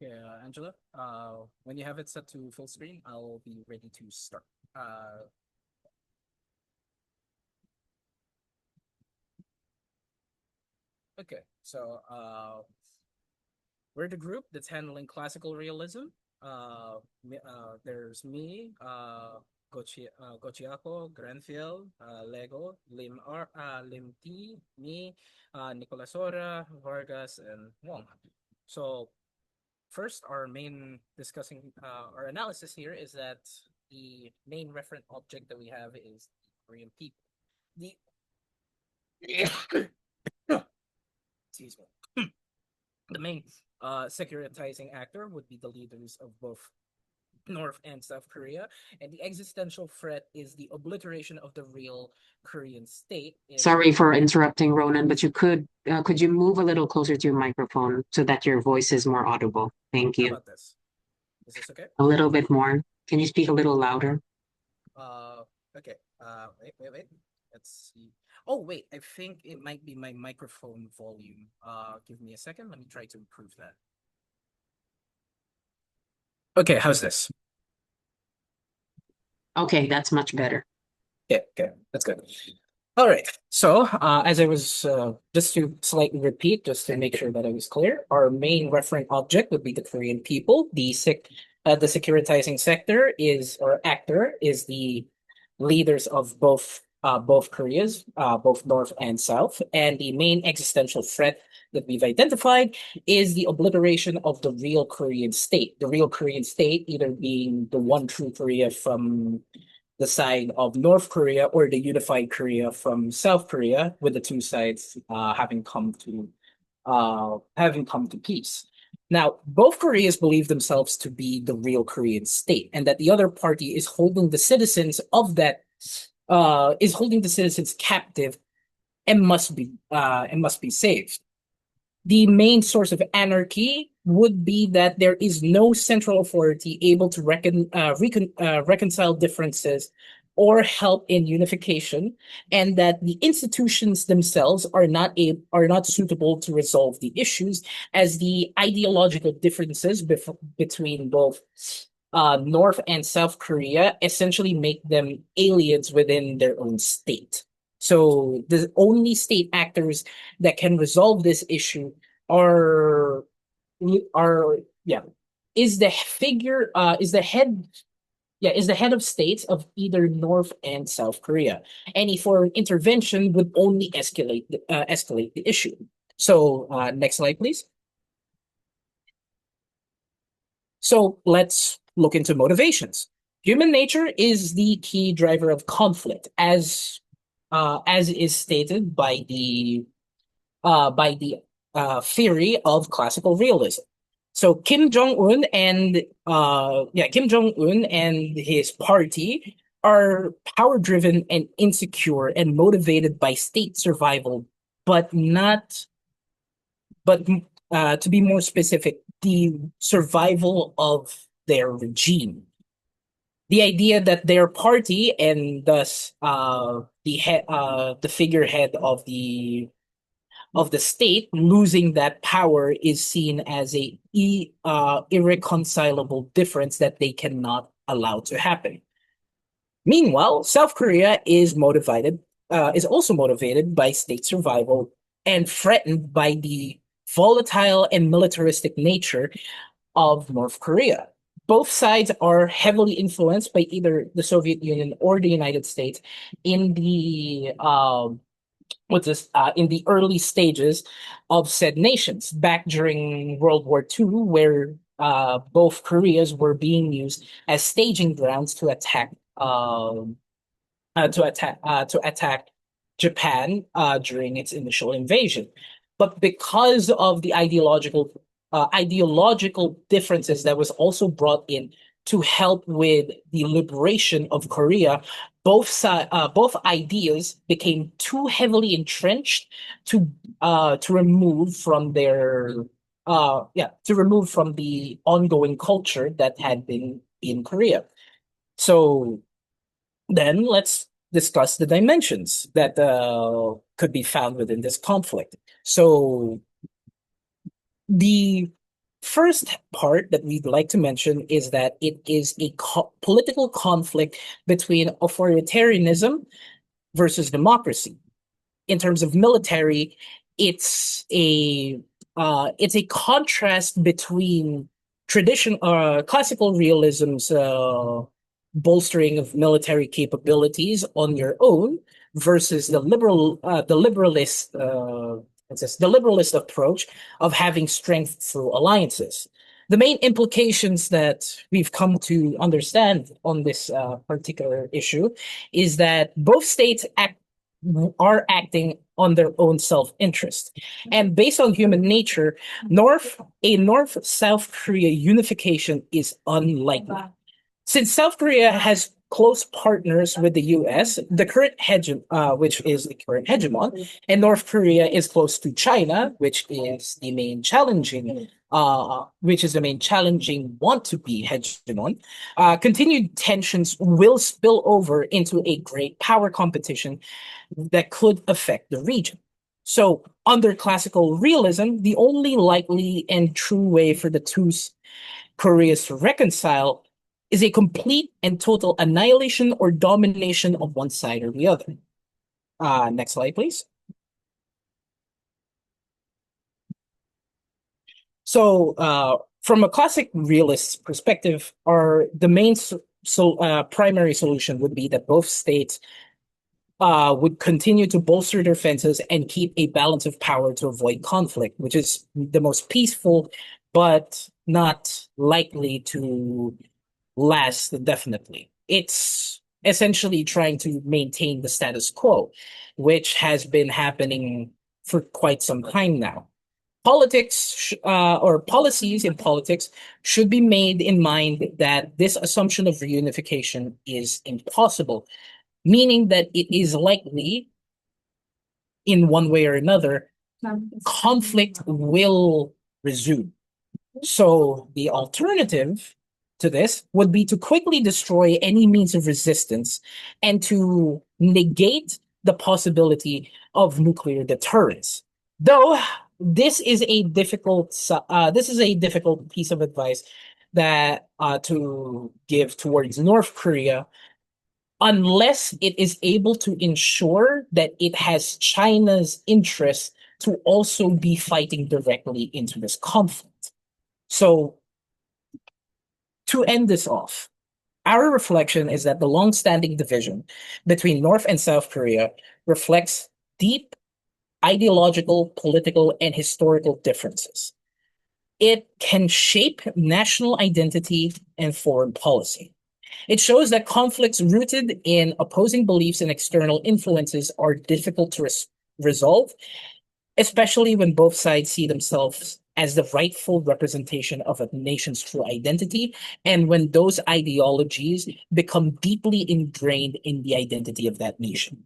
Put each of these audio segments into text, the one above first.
Yeah, Angela, when you have it set to full screen, I'll be ready to start. Okay, so we're the group that's handling classical realism. There's me, Gochiako, Granfield, Lego, Lim T, me, Nicolas Sora, Vargas, and Wong. So first, our analysis here is that the main referent object that we have is the Korean people. The excuse me. The main securitizing actor would be the leaders of both North and South Korea, and the existential threat is the obliteration of the real Korean state. Sorry for interrupting, Ronan, but could you move a little closer to your microphone so that your voice is more audible? Thank How you. about this? Is this okay? A little bit more. Can you speak a little louder? Uh, okay. Wait. Let's see. Oh, wait. I think it might be my microphone volume. Give me a second. Let me try to improve that. Okay, how's this? Okay, that's much better. Yeah, okay, that's good. All right. So, as I was just to slightly repeat, just to make sure that I was clear, our main referent object would be the Korean people. The securitizing sector is or actor is the leaders of both Koreas, both North and South, and the main existential threat that we've identified is the obliteration of the real Korean state. The real Korean state either being the one true Korea from the side of North Korea or the unified Korea from South Korea, with the two sides having come to peace. Now, both Koreas believe themselves to be the real Korean state, and that the other party is holding the citizens of that is holding the citizens captive and must be saved. The main source of anarchy would be that there is no central authority able to reconcile differences or help in unification, and that the institutions themselves are not suitable to resolve the issues, as the ideological differences between both North and South Korea essentially make them aliens within their own state. So the only state actors that can resolve this issue are are yeah is the figure is the head of states of either North and South Korea. Any foreign intervention would only escalate the issue. So next slide, please. So let's look into motivations. Human nature is the key driver of conflict, as is stated by the theory of classical realism. So Kim Jong Un and his party are power driven and insecure and motivated by state survival, but not but to be more specific, the survival of their regime. The idea that their party and thus the figurehead of the state losing that power is seen as irreconcilable difference that they cannot allow to happen. Meanwhile, South Korea is also motivated by state survival and threatened by the volatile and militaristic nature of North Korea. Both sides are heavily influenced by either the Soviet Union or the United States in the in the early stages of said nations back during World War II, where both Koreas were being used as staging grounds to attack Japan during its initial invasion. But because of the ideological differences that was also brought in to help with the liberation of Korea, both ideas became too heavily entrenched to remove from the ongoing culture that had been in Korea. So then let's discuss the dimensions that could be found within this conflict. So the First part that we'd like to mention is that it is a political conflict between authoritarianism versus democracy. In terms of military, it's a it's a contrast between classical realism's bolstering of military capabilities on your own versus the liberalist the liberalist approach of having strength through alliances. The main implications that we've come to understand on this particular issue is that both states are acting on their own self-interest. And based on human nature, a North-South Korea unification is unlikely. Since South Korea has close partners with the US, which is the current hegemon, and North Korea is close to China, which is the main challenging want to be hegemon, continued tensions will spill over into a great power competition that could affect the region. So, under classical realism, the only likely and true way for the two Koreas to reconcile is a complete and total annihilation or domination of one side or the other. Next slide, please. So, from a classic realist perspective, the main primary solution would be that both states would continue to bolster their fences and keep a balance of power to avoid conflict, which is the most peaceful, but not likely to last indefinitely. It's essentially trying to maintain the status quo, which has been happening for quite some time now. Or policies in politics should be made in mind that this assumption of reunification is impossible, meaning that it is likely, in one way or another, conflict will resume. So the alternative to this would be to quickly destroy any means of resistance and to negate the possibility of nuclear deterrence. Though this is a difficult piece of advice that to give towards North Korea unless it is able to ensure that it has China's interest to also be fighting directly into this conflict. So, to end this off, our reflection is that the long-standing division between North and South Korea reflects deep ideological, political, and historical differences. It can shape national identity and foreign policy. It shows that conflicts rooted in opposing beliefs and external influences are difficult to resolve, especially when both sides see themselves as the rightful representation of a nation's true identity, and when those ideologies become deeply ingrained in the identity of that nation.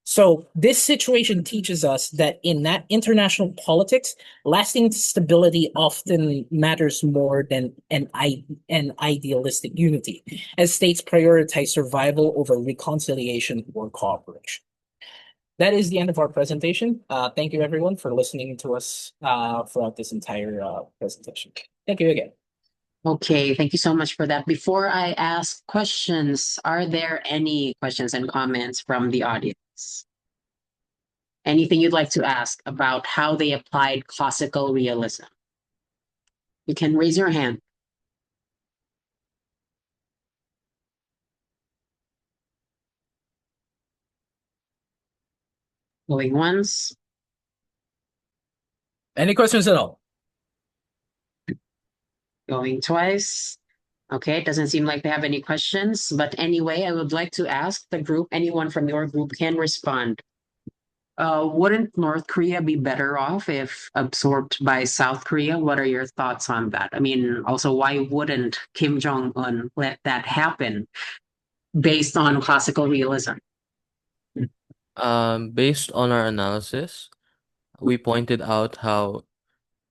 So this situation teaches us that in that international politics, lasting stability often matters more than an idealistic unity, as states prioritize survival over reconciliation or cooperation. That is the end of our presentation. Thank you everyone for listening to us throughout this entire presentation. Thank you again. Okay, thank you so much for that. Before I ask questions, are there any questions and comments from the audience? Anything you'd like to ask about how they applied classical realism? You can raise your hand. Going once, Any questions at all? going twice. Okay, it doesn't seem like they have any questions. But anyway, I would like to ask the group, anyone from your group can respond. Wouldn't North Korea be better off if absorbed by South Korea? What are your thoughts on that? I mean, also, why wouldn't Kim Jong-un let that happen based on classical realism? Based on our analysis, we pointed out how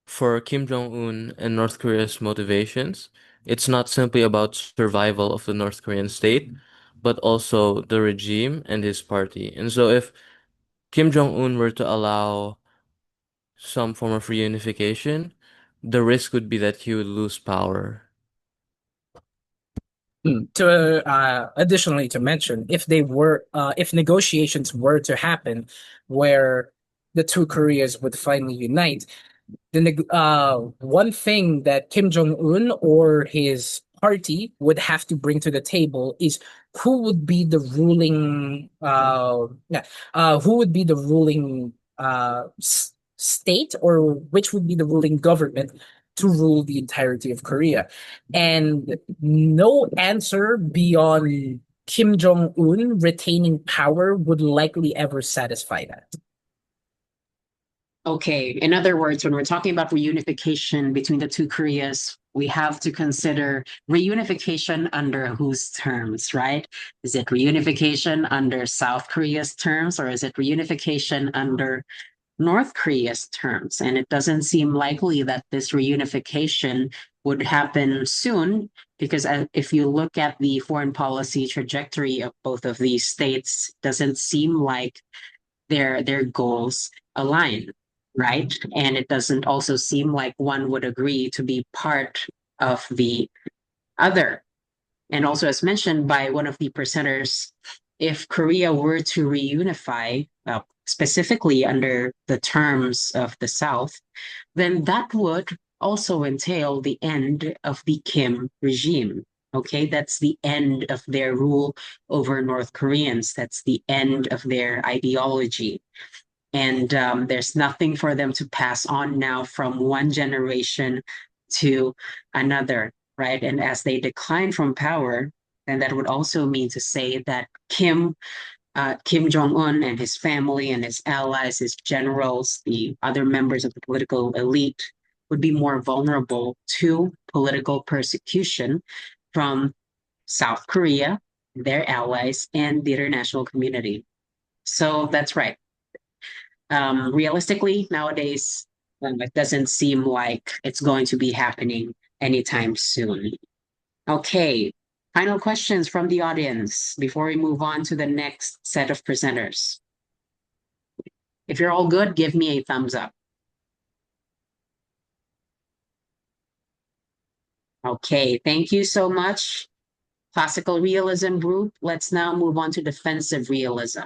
for Kim Jong-un and North Korea's motivations, it's not simply about survival of the North Korean state, but also the regime and his party. And so if Kim Jong-un were to allow some form of reunification, the risk would be that he would lose power. Additionally to mention, if negotiations were to happen where the two Koreas would finally unite, one thing that Kim Jong-un or his party would have to bring to the table is who would be the ruling yeah, who would be the ruling state, or which would be the ruling government to rule the entirety of Korea. And no answer beyond Kim Jong-un retaining power would likely ever satisfy that. Okay, in other words, when we're talking about reunification between the two Koreas, we have to consider reunification under whose terms, right? Is it reunification under South Korea's terms, or is it reunification under North Korea's terms? And it doesn't seem likely that this reunification would happen soon, because if you look at the foreign policy trajectory of both of these states, it doesn't seem like their goals align, right? And it doesn't also seem like one would agree to be part of the other. And also, as mentioned by one of the presenters, if Korea were to reunify, specifically under the terms of the South, then that would also entail the end of the Kim regime. Okay, that's the end of their rule over North Koreans. That's the end of their ideology. And there's nothing for them to pass on now from one generation to another, right? And as they decline from power, then that would also mean to say that Kim Jong-un and his family and his allies, his generals, the other members of the political elite would be more vulnerable to political persecution from South Korea, their allies, and the international community. So that's right. Realistically, nowadays, it doesn't seem like it's going to be happening anytime soon. Okay, final questions from the audience before we move on to the next set of presenters. If you're all good, give me a thumbs up. Okay, thank you so much, classical realism group. Let's now move on to defensive realism.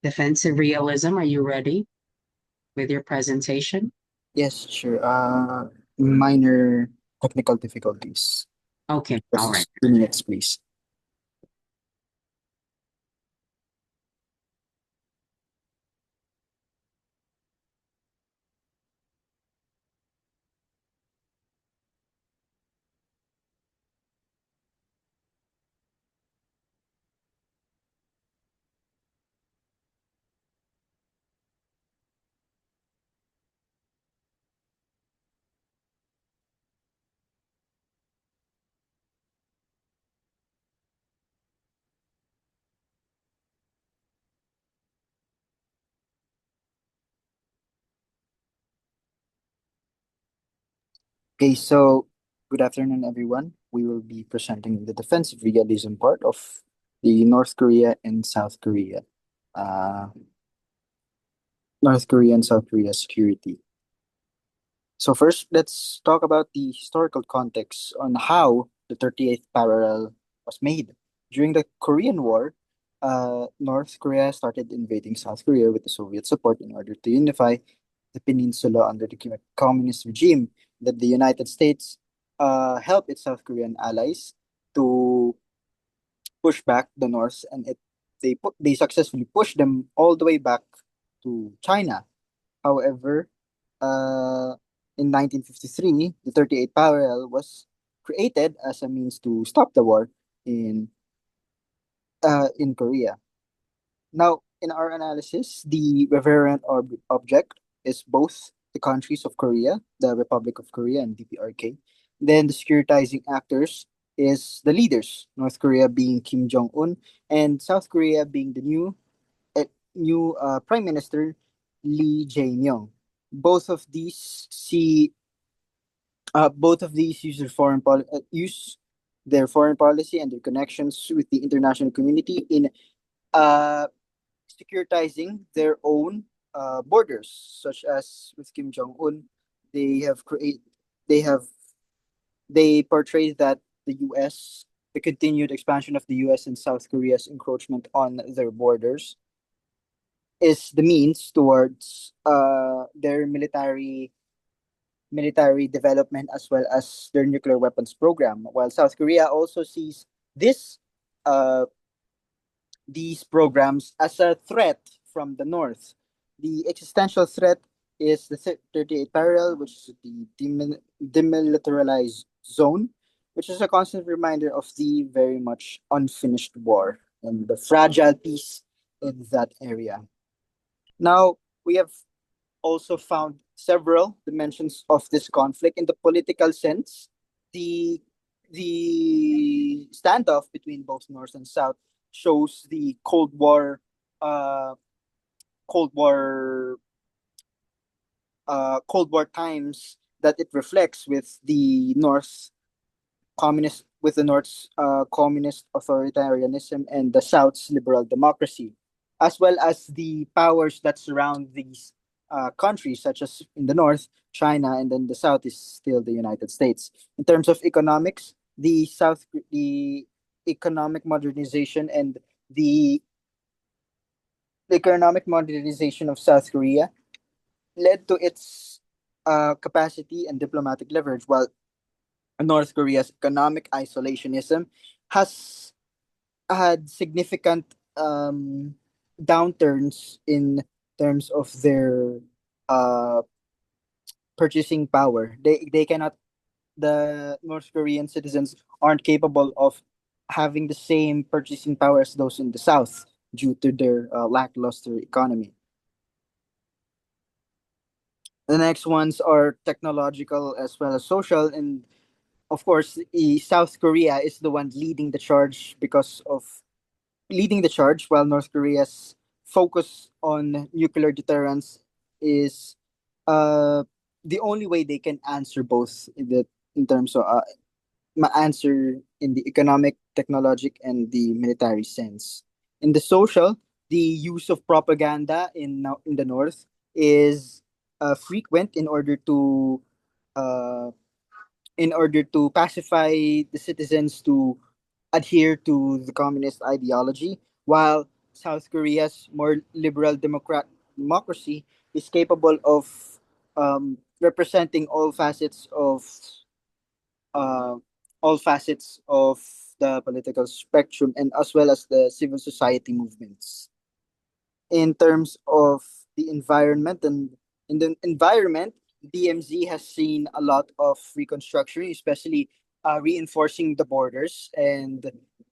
Defensive realism, are you ready with your presentation? Yes, sure. Minor technical difficulties. Okay, all right. Just 2 minutes, please. Okay, so good afternoon, everyone. We will be presenting the defensive realism part of the North Korea and South Korea. Uh, North Korea and South Korea security. So first, let's talk about the historical context on how the 38th parallel was made. During the Korean War, North Korea started invading South Korea with the Soviet support in order to unify the peninsula under the communist regime. That the United States helped its South Korean allies to push back the North, and they successfully pushed them all the way back to China. However, uh, in 1953, the 38 parallel was created as a means to stop the war in in Korea. Now, in our analysis, the referent object is both the countries of Korea, the Republic of Korea and DPRK. Then the securitizing actors is the leaders, North Korea being Kim Jong Un, and South Korea being the new Prime Minister Lee Jae-myung. Both of these use their foreign policy and their connections with the international community in uh, securitizing their own borders, such as with Kim Jong Un. They have create they have they portray that the continued expansion of the US and South Korea's encroachment on their borders is the means towards their military development as well as their nuclear weapons program. While South Korea also sees this uh, these programs as a threat from the north. The existential threat is the 38 parallel, which is the demilitarized zone, which is a constant reminder of the very much unfinished war and the fragile peace in that area. Now, we have also found several dimensions of this conflict in the political sense. The the standoff between both North and South shows the uh, Cold War, Cold War times that it reflects with the North's communist authoritarianism and the South's liberal democracy, as well as the powers that surround these countries, such as in the North, China, and then the South is still the United States. In terms of economics, the economic modernization and the, the economic modernization of South Korea led to its capacity and diplomatic leverage, while North Korea's economic isolationism has had significant downturns in terms of their uh, purchasing power. They cannot the North Korean citizens aren't capable of having the same purchasing power as those in the South due to their lackluster economy. The next ones are technological as well as social, and of course, South Korea is the one leading the charge, while North Korea's focus on nuclear deterrence is uh, the only way they can answer both in terms of answer in the economic, technologic, and the military sense. In the social, the use of propaganda in the North is frequent uh, in order to pacify the citizens to adhere to the communist ideology, while South Korea's more liberal democracy is capable of representing uh, all facets of the political spectrum and as well as the civil society movements. In terms of the environment and in the environment, DMZ has seen a lot of reconstruction, especially reinforcing the borders and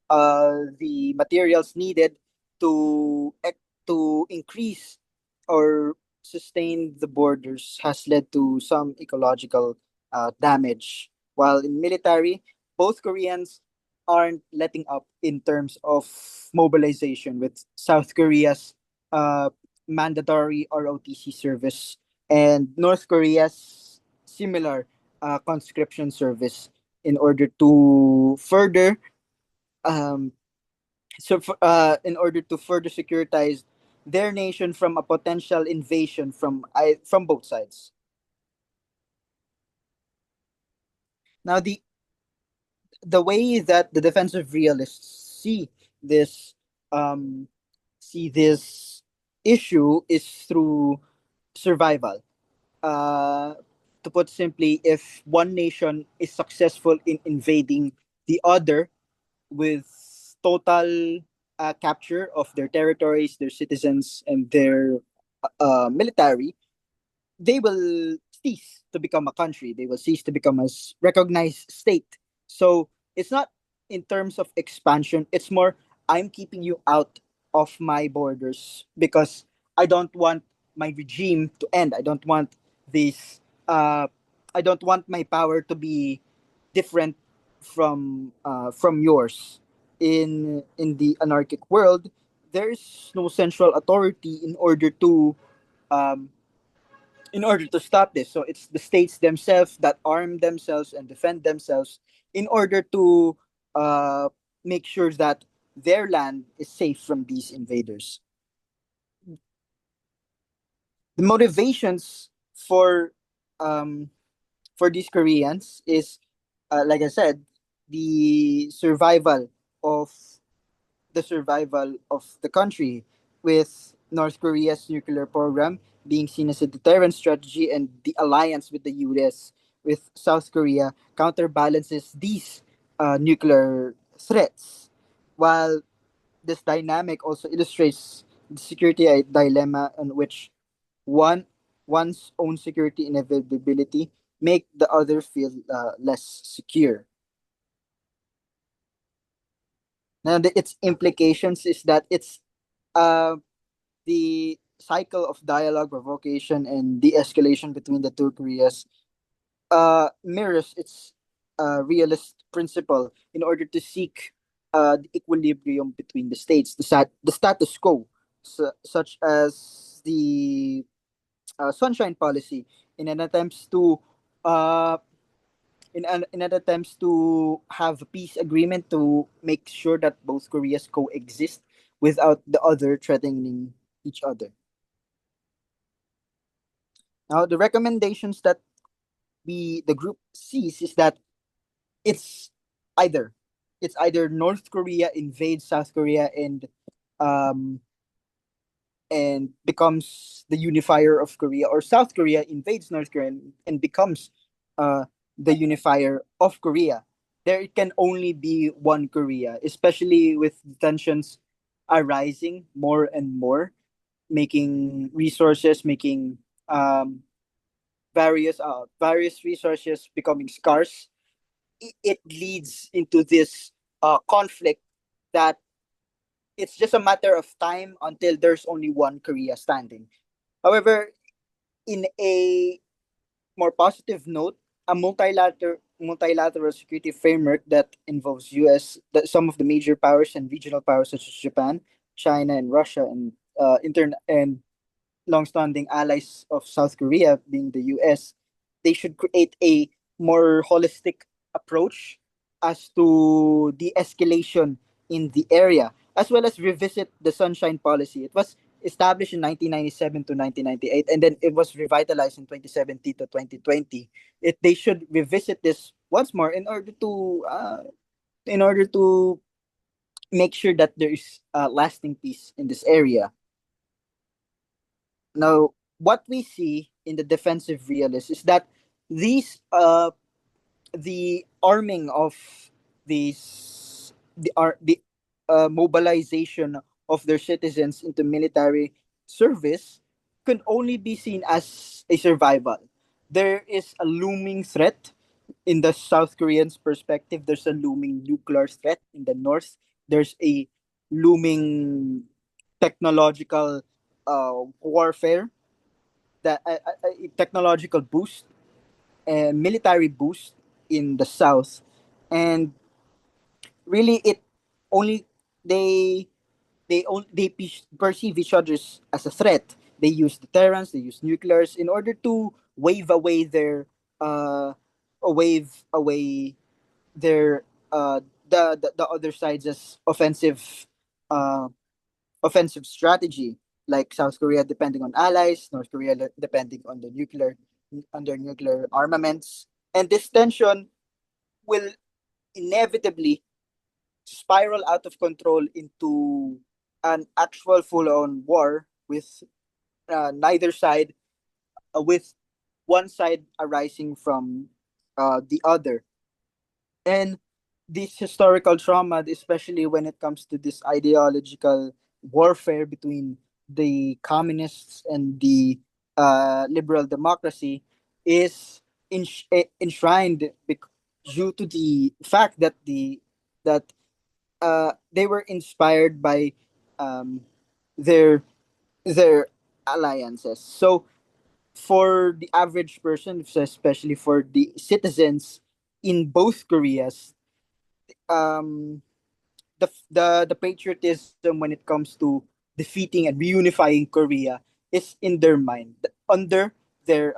the materials needed to increase or sustain the borders has led to some ecological damage. While in military, both Koreans aren't letting up in terms of mobilization, with South Korea's uh, mandatory ROTC service and North Korea's similar conscription service in order to further um, in order to further securitize their nation from a potential invasion from both sides. Now the way that the defensive realists this um, see this issue is through survival. Uh, to put simply, if one nation is successful in invading the other with total capture of their territories, their citizens, and their military, they will cease to become a country. They will cease to become a recognized state. So it's not in terms of expansion, it's more I'm keeping you out of my borders because I don't want my regime to end. I don't want this. I don't want my power to be different from yours. In the anarchic world, there is no central authority um, in order to stop this. So it's the states themselves that arm themselves and defend themselves in order to uh, make sure that their land is safe from these invaders. The motivations um, for these Koreans is, like I said, the survival of the country, with North Korea's nuclear program being seen as a deterrent strategy, and the alliance with the US with South Korea counterbalances these nuclear threats. While this dynamic also illustrates the security dilemma in which one one's own security inevitability make the other feel less secure. Now, its implications is that it's uh, the cycle of dialogue, provocation, and de-escalation between the two Koreas mirrors its realist principle in order to seek the equilibrium between the states, the status quo, such as the sunshine policy, in an attempts to uh, in an attempts to have a peace agreement to make sure that both Koreas coexist without the other threatening each other. Now, the recommendations that the group sees is that it's either it's either North Korea invades South Korea um and becomes the unifier of Korea, or South Korea invades North Korea and becomes uh the unifier of Korea. There can only be one Korea, especially with tensions arising more and more, making um various resources becoming scarce. It leads into this conflict that it's just a matter of time until there's only one Korea standing. However, in a more positive note, a multilateral security framework that involves US, some of the major powers and regional powers such as Japan, China, and Russia, and long-standing allies of South Korea, being the US, they should create a more holistic approach as to the escalation in the area, as well as revisit the Sunshine Policy. It was established in 1997 to 1998, and then it was revitalized in 2017 to 2020. They should revisit this once more in order to make sure that there is lasting peace in this area. Now, what we see in the defensive realists is that these the arming of the mobilization of their citizens into military service can only be seen as a survival. There is a looming threat in the South Koreans' perspective. There's a looming nuclear threat in the north. There's a looming technological warfare, that technological boost and military boost in the south, and really it only they perceive each other as a threat. They use deterrence, they use nuclears in order to uh wave away their the other side's as uh offensive strategy, like South Korea depending on allies, North Korea depending on the nuclear armaments, and this tension will inevitably spiral out of control into an actual full-on war with neither side, with one side arising from the other. And this historical trauma, especially when it comes to this ideological warfare between the communists and the liberal democracy, is enshrined due to the fact that that they were inspired by um, their their alliances. So for the average person, so especially for the citizens in both Koreas, um, the patriotism when it comes to defeating and reunifying Korea is in their mind under their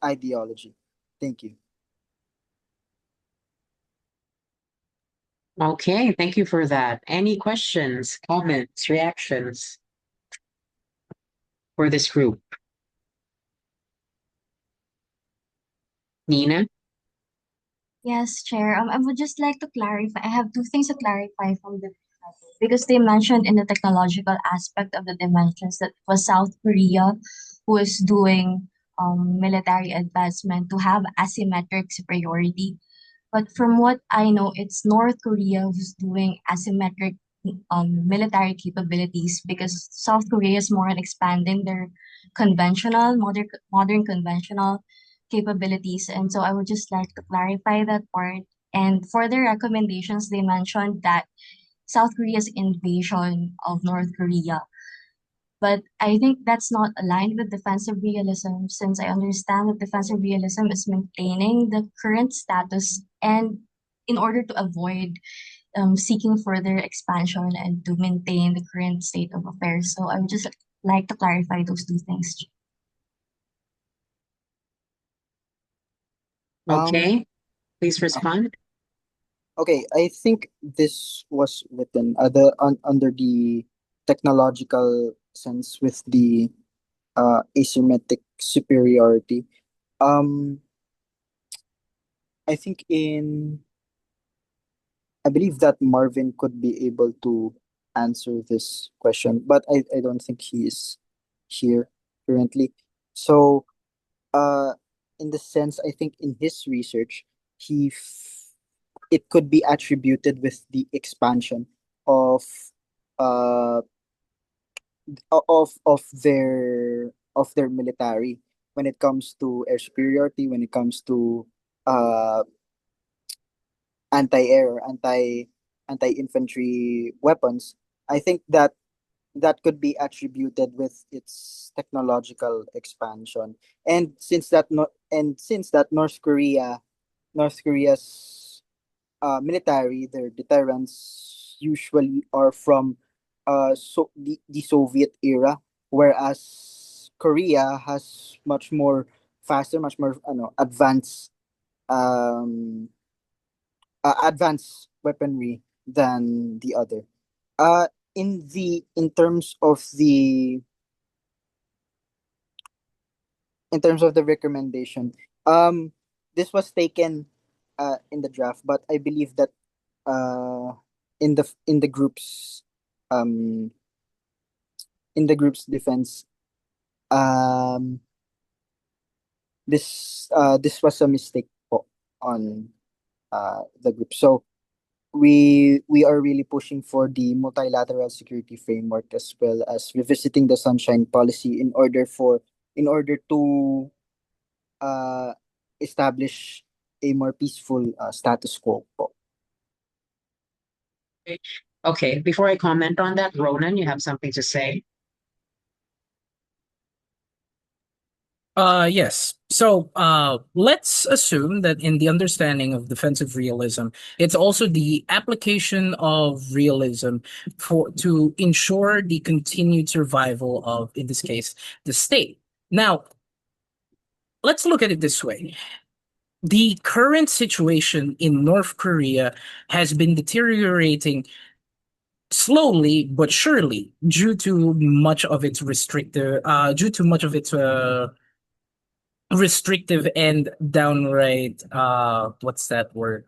ideology. Thank you. Okay, thank you for that. Any questions, comments, reactions for this group? Nina? Yes, Chair. I would just like to clarify. I have two things to clarify from the because they mentioned in the technological aspect of the dimensions that it was South Korea who is doing military advancement to have asymmetric superiority. But from what I know, it's North Korea who's doing asymmetric military capabilities because South Korea is more on expanding their modern conventional capabilities. And so I would just like to clarify that part. And for the recommendations, they mentioned that South Korea's invasion of North Korea. But I think that's not aligned with defensive realism, since I understand that defensive realism is maintaining the current status and in order to avoid seeking further expansion and to maintain the current state of affairs. So I would just like to clarify those two things. Um, Okay, please respond. okay, I think this was written under the technological sense with the asymmetric superiority. Um, I think I believe that Marvin could be able to answer this question, but I don't think he is here currently. So, uh, in the sense, I think in his research, it could be attributed with the expansion of uh of their military when it comes to air superiority, when it comes to uh anti-air or anti-infantry weapons. I think that that could be attributed with its technological expansion. And since that North Korea's military, their deterrents usually are from the Soviet era, whereas Korea has much more faster, much more um advanced weaponry than the other. Uh, in terms of the recommendation, um, this was taken in the draft, but I believe that uh in the group's um defense, um this was a mistake po on the group. So we are really pushing for the multilateral security framework as well as revisiting the sunshine policy in order to uh establish a more peaceful status quo po. Okay, before I comment on that, Ronan, you have something to say? Yes. So, let's assume that in the understanding of defensive realism, it's also the application of realism to ensure the continued survival of, in this case, the state. Now, let's look at it this way. The current situation in North Korea has been deteriorating slowly but surely due to much of its restrictive and downright what's that word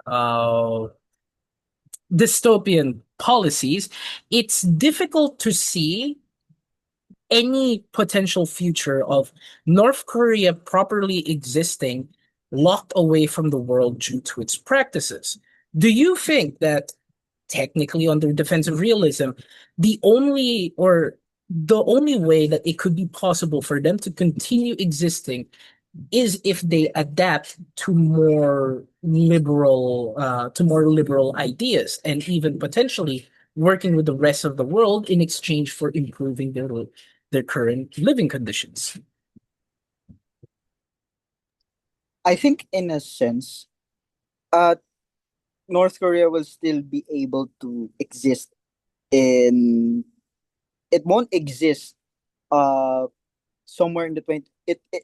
dystopian policies. It's difficult to see any potential future of North Korea properly existing locked away from the world due to its practices. Do you think that technically under defensive realism, the only way that it could be possible for them to continue existing is if they adapt to more liberal ideas and even potentially working with the rest of the world in exchange for improving their current living conditions. I think in a sense, uh, North Korea will still be able to exist in. It won't exist uh somewhere in the 20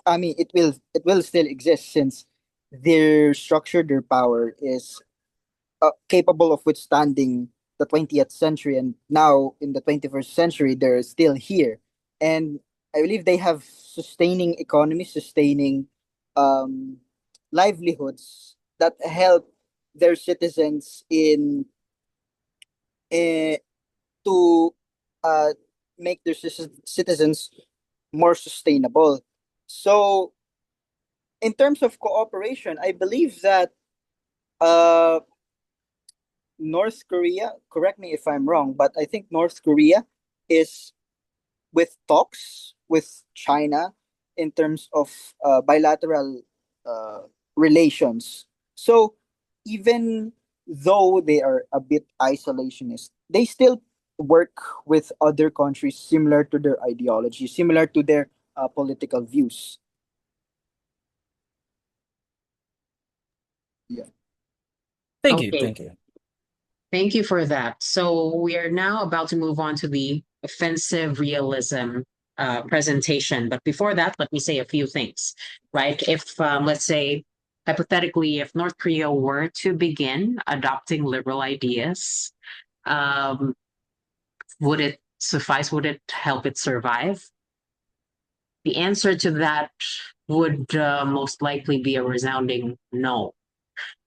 I mean it will still exist since their structure, their power is capable of withstanding the 20th century, and now in the 21st century they're still here. And I believe they have sustaining economy, sustaining um livelihoods that help their citizens in to uh make their citizens more sustainable. So in terms of cooperation, I believe that uh North Korea, correct me if I'm wrong, but I think North Korea is with talks with China in terms of bilateral uh, relations. So even though they are a bit isolationist, they still work with other countries similar to their ideology, similar to their political views. Yeah. Thank you, Okay. thank you. Thank you for that. So we are now about to move on to the offensive realism presentation. But before that, let me say a few things, right? If, let's say, hypothetically, if North Korea were to begin adopting liberal ideas, um, would it suffice? Would it help it survive? The answer to that would most likely be a resounding no.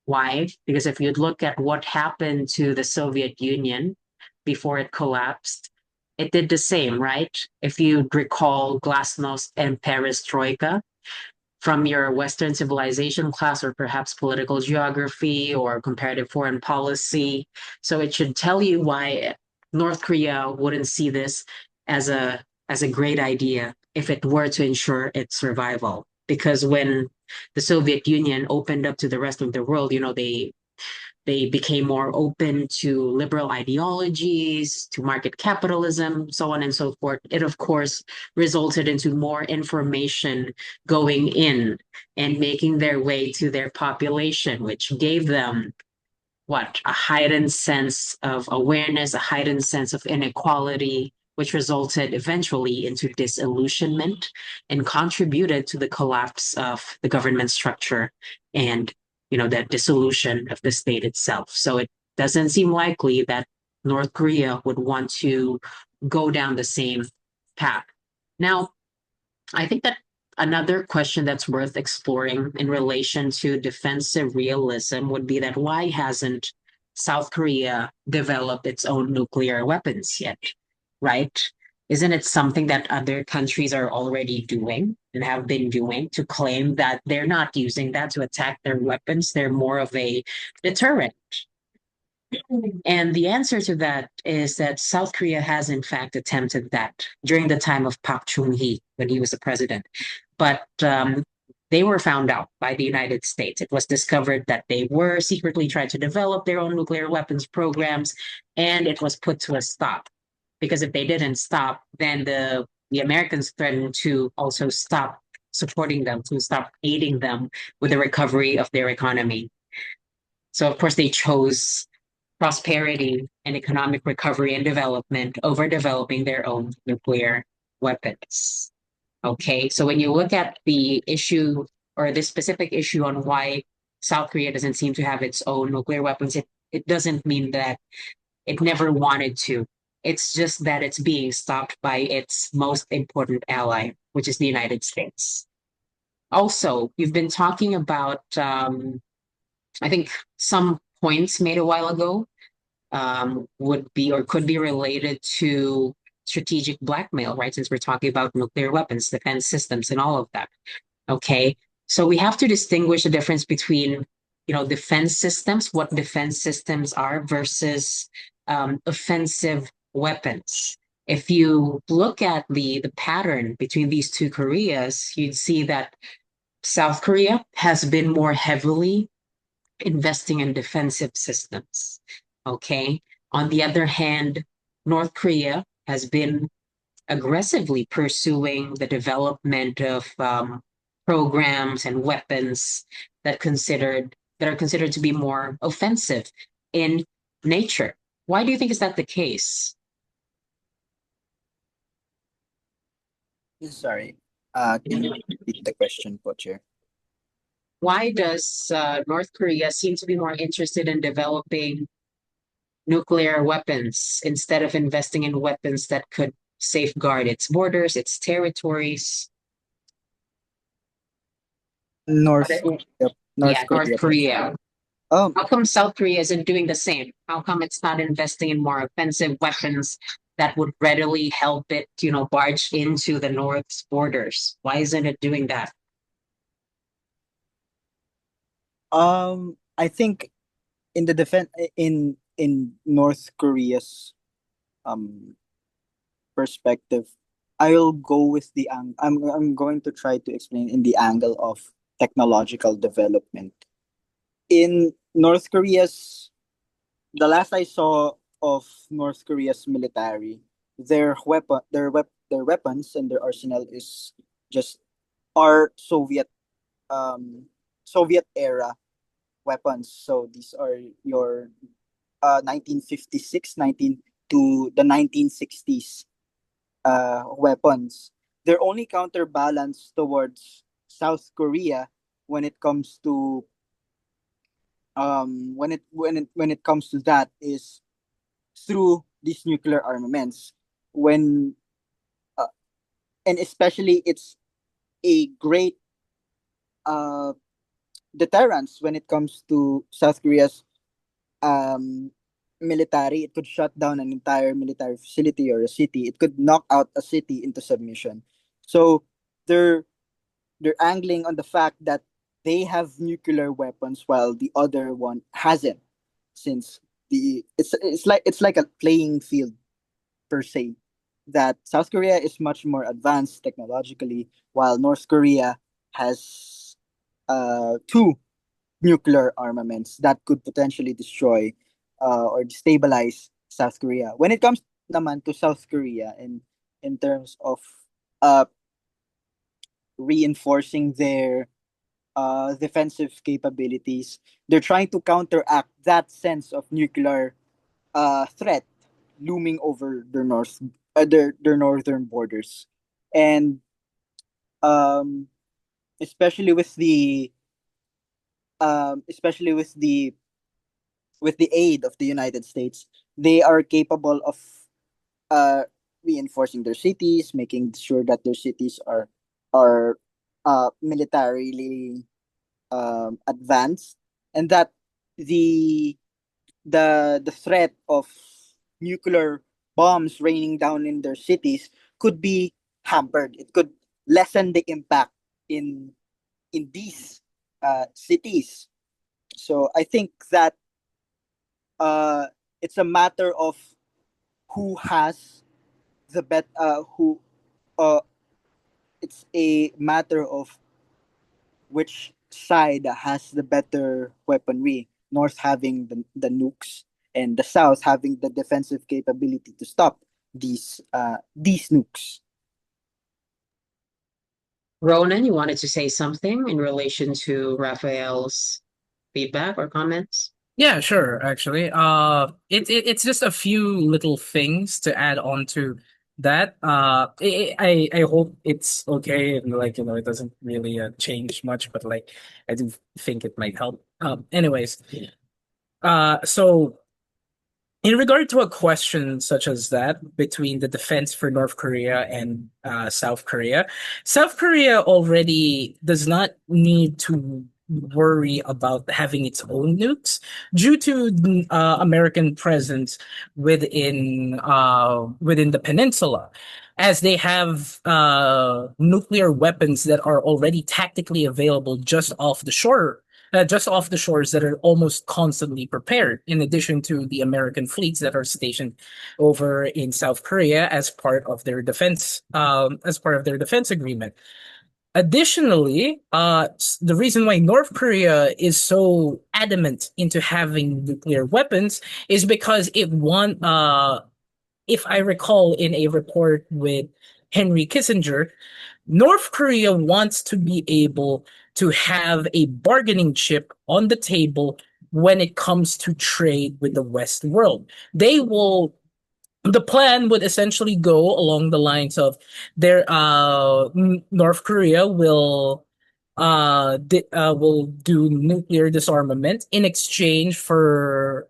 Why? Because if you look at what happened to the Soviet Union before it collapsed, it did the same, right? If you recall Glasnost and Perestroika from your Western civilization class, or perhaps political geography or comparative foreign policy. So it should tell you why North Korea wouldn't see this as a great idea if it were to ensure its survival. Because when the Soviet Union opened up to the rest of the world, they became more open to liberal ideologies, to market capitalism, so on and so forth. It, of course, resulted into more information going in and making their way to their population, which gave them what? A heightened sense of awareness, a heightened sense of inequality, which resulted eventually into disillusionment and contributed to the collapse of the government structure and that dissolution of the state itself. So it doesn't seem likely that North Korea would want to go down the same path. Now, I think that another question that's worth exploring in relation to defensive realism would be that why hasn't South Korea developed its own nuclear weapons yet, right? Isn't it something that other countries are already doing and have been doing to claim that they're not using that to attack their weapons? They're more of a deterrent. And the answer to that is that South Korea has, in fact, attempted that during the time of Park Chung-hee when he was the president. But they were found out by the United States. It was discovered that they were secretly trying to develop their own nuclear weapons programs, and it was put to a stop. Because if they didn't stop, then the Americans threatened to also stop supporting them, to stop aiding them with the recovery of their economy. So, of course, they chose prosperity and economic recovery and development over developing their own nuclear weapons. Okay, so when you look at the issue or this specific issue on why South Korea doesn't seem to have its own nuclear weapons, it doesn't mean that it never wanted to. It's just that it's being stopped by its most important ally, which is the United States. Also, you've been talking about, I think, some points made a while ago would be or could be related to strategic blackmail, right? Since we're talking about nuclear weapons, defense systems, and all of that. Okay. So we have to distinguish the difference between, defense systems, what defense systems are versus offensive weapons. If you look at the pattern between these two Koreas, you'd see that South Korea has been more heavily investing in defensive systems. Okay. On the other hand, North Korea has been aggressively pursuing the development of programs and weapons that are considered to be more offensive in nature. Why do you think is that the case? Sorry. Can you repeat the question, Chair? Why does North Korea seem to be more interested in developing nuclear weapons instead of investing in weapons that could safeguard its borders, its territories? North, yep, Yeah, North North Korea. Korea. Um, How come South Korea isn't doing the same? How come it's not investing in more offensive weapons that would readily help it, barge into the North's borders? Why isn't it doing that? I think in the defense in North Korea's um perspective, I'll go with I'm going to try to explain in the angle of technological development. In North Korea's the last I saw of North Korea's military, their weapons and their arsenal is just our Soviet era weapons. So these are your 1956, 19 to the 1960s weapons. They're only counterbalance towards South Korea when it comes to when it comes to that is through these nuclear armaments when uh, and especially it's a great uh deterrence when it comes to South Korea's um military. It could shut down an entire military facility or a city. It could knock out a city into submission. So they're they're angling on the fact that they have nuclear weapons while the other one hasn't, since the it's like a playing field per se, that South Korea is much more advanced technologically while North Korea has two nuclear armaments that could potentially destroy or destabilize South Korea. When it comes naman to South Korea in terms of uh, reinforcing their defensive capabilities, they're trying to counteract that sense of nuclear threat looming over their northern borders, and um, especially with the especially with the aid of the United States, they are capable of uh, reinforcing their cities, making sure that their cities are militarily advanced, and that the the threat of nuclear bombs raining down in their cities could be hampered. It could lessen the impact in these cities. So I think that uh, it's a matter of who has the bet. Who uh, It's a matter of which side has the better weaponry. North having the nukes and the South having the defensive capability to stop these nukes. Ronan, you wanted to say something in relation to Raphael's feedback or comments? Yeah, sure, actually. It's just a few little things to add on to that. I hope it's okay and like, it doesn't really change much, but like I do think it might help. Anyways, so in regard to a question such as that between the defense for North Korea and South Korea already does not need to worry about having its own nukes due to American presence within the peninsula, as they have nuclear weapons that are already tactically available just off the shores that are almost constantly prepared, in addition to the American fleets that are stationed over in South Korea as part of their defense agreement. Additionally, the reason why North Korea is so adamant into having nuclear weapons is because if I recall in a report with Henry Kissinger, North Korea wants to be able to have a bargaining chip on the table when it comes to trade with the West world. The plan would essentially go along the lines of North Korea will do nuclear disarmament in exchange for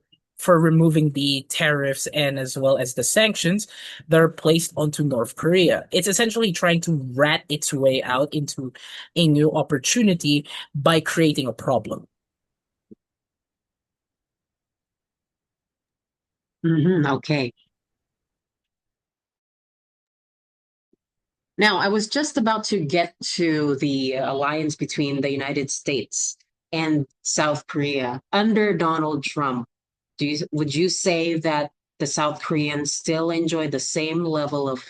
removing the tariffs and as well as the sanctions that are placed onto North Korea. It's essentially trying to rat its way out into a new opportunity by creating a problem. Okay. Now, I was just about to get to the alliance between the United States and South Korea under Donald Trump. Would you say that the South Koreans still enjoy the same level of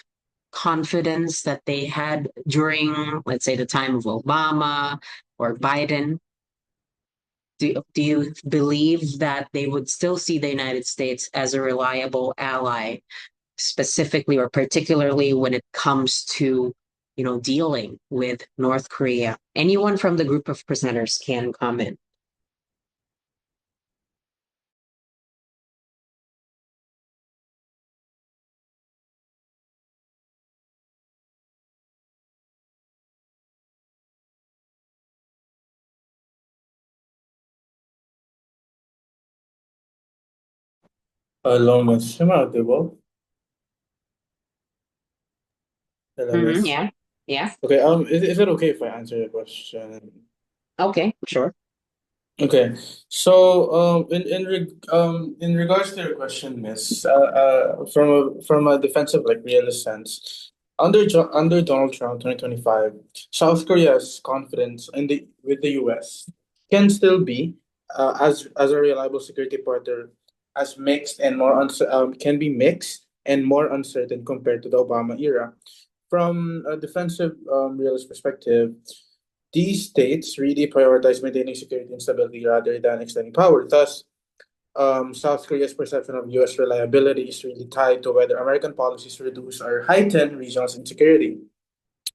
confidence that they had during, let's say, the time of Obama or Biden? Do you believe that they would still see the United States as a reliable ally, specifically or particularly when it comes to, dealing with North Korea? Anyone from the group of presenters can comment. Long Shema, Debo. Hello, miss. Yeah. Yeah. Okay, is it okay if I answer your question? Okay, sure. Okay, so in regards to your question, Miss, from a defensive like realist sense, under Donald Trump 2025, South Korea's confidence in the with the U.S. can still be as a reliable security partner as mixed and can be mixed and more uncertain compared to the Obama era. From a defensive realist perspective, these states really prioritize maintaining security and stability rather than extending power. Thus, South Korea's perception of U.S. reliability is really tied to whether American policies reduce or heighten regional insecurity.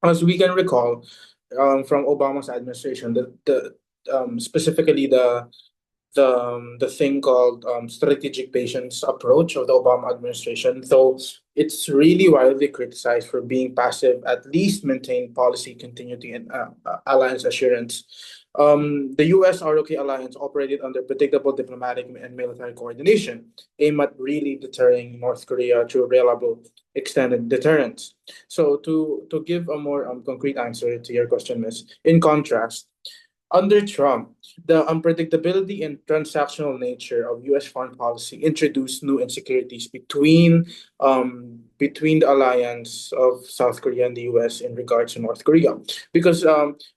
As we can recall, from Obama's administration, specifically the thing called strategic patience approach of the Obama administration, though it's really widely criticized for being passive, at least maintain policy continuity and alliance assurance. The US ROK alliance operated under predictable diplomatic and military coordination, aimed at really deterring North Korea through reliable extended deterrence. So to give a more concrete answer to your question, Miss, in contrast, under Trump, the unpredictability and transactional nature of U.S. foreign policy introduced new insecurities between the alliance of South Korea and the U.S. in regards to North Korea, because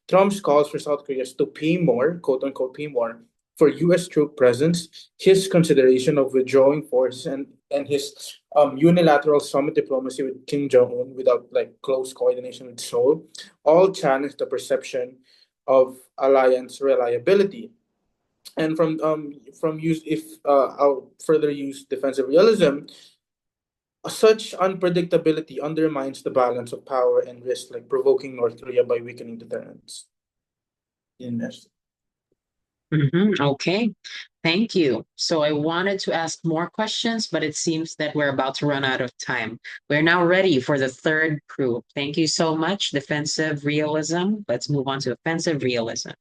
Trump's calls for South Korea to pay more, quote unquote, pay more for U.S. troop presence, his consideration of withdrawing forces, and his unilateral summit diplomacy with Kim Jong Un without like close coordination with Seoul, all challenge the perception of alliance reliability. And from use if I'll further use defensive realism, such unpredictability undermines the balance of power and risk, like provoking North Korea by weakening deterrence. Yes. Okay, thank you. So I wanted to ask more questions, but it seems that we're about to run out of time. We're now ready for the third group. Thank you so much, defensive realism. Let's move on to offensive realism.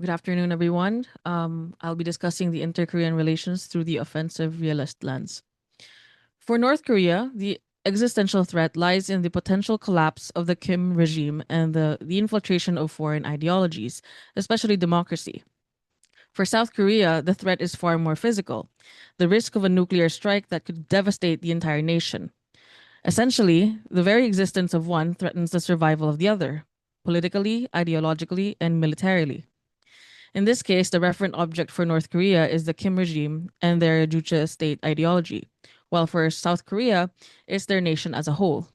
Good afternoon, everyone. I'll be discussing the inter-Korean relations through the offensive realist lens. For North Korea, the existential threat lies in the potential collapse of the Kim regime and the infiltration of foreign ideologies, especially democracy. For South Korea, the threat is far more physical, the risk of a nuclear strike that could devastate the entire nation. Essentially, the very existence of one threatens the survival of the other, politically, ideologically, and militarily. In this case, the referent object for North Korea is the Kim regime and their Juche state ideology, while for South Korea, it's their nation as a whole.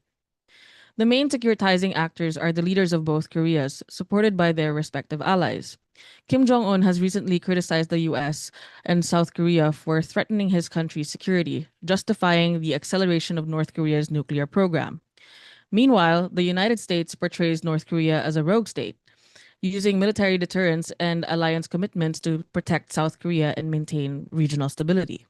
The main securitizing actors are the leaders of both Koreas, supported by their respective allies. Kim Jong-un has recently criticized the US and South Korea for threatening his country's security, justifying the acceleration of North Korea's nuclear program. Meanwhile, the United States portrays North Korea as a rogue state, using military deterrence and alliance commitments to protect South Korea and maintain regional stability.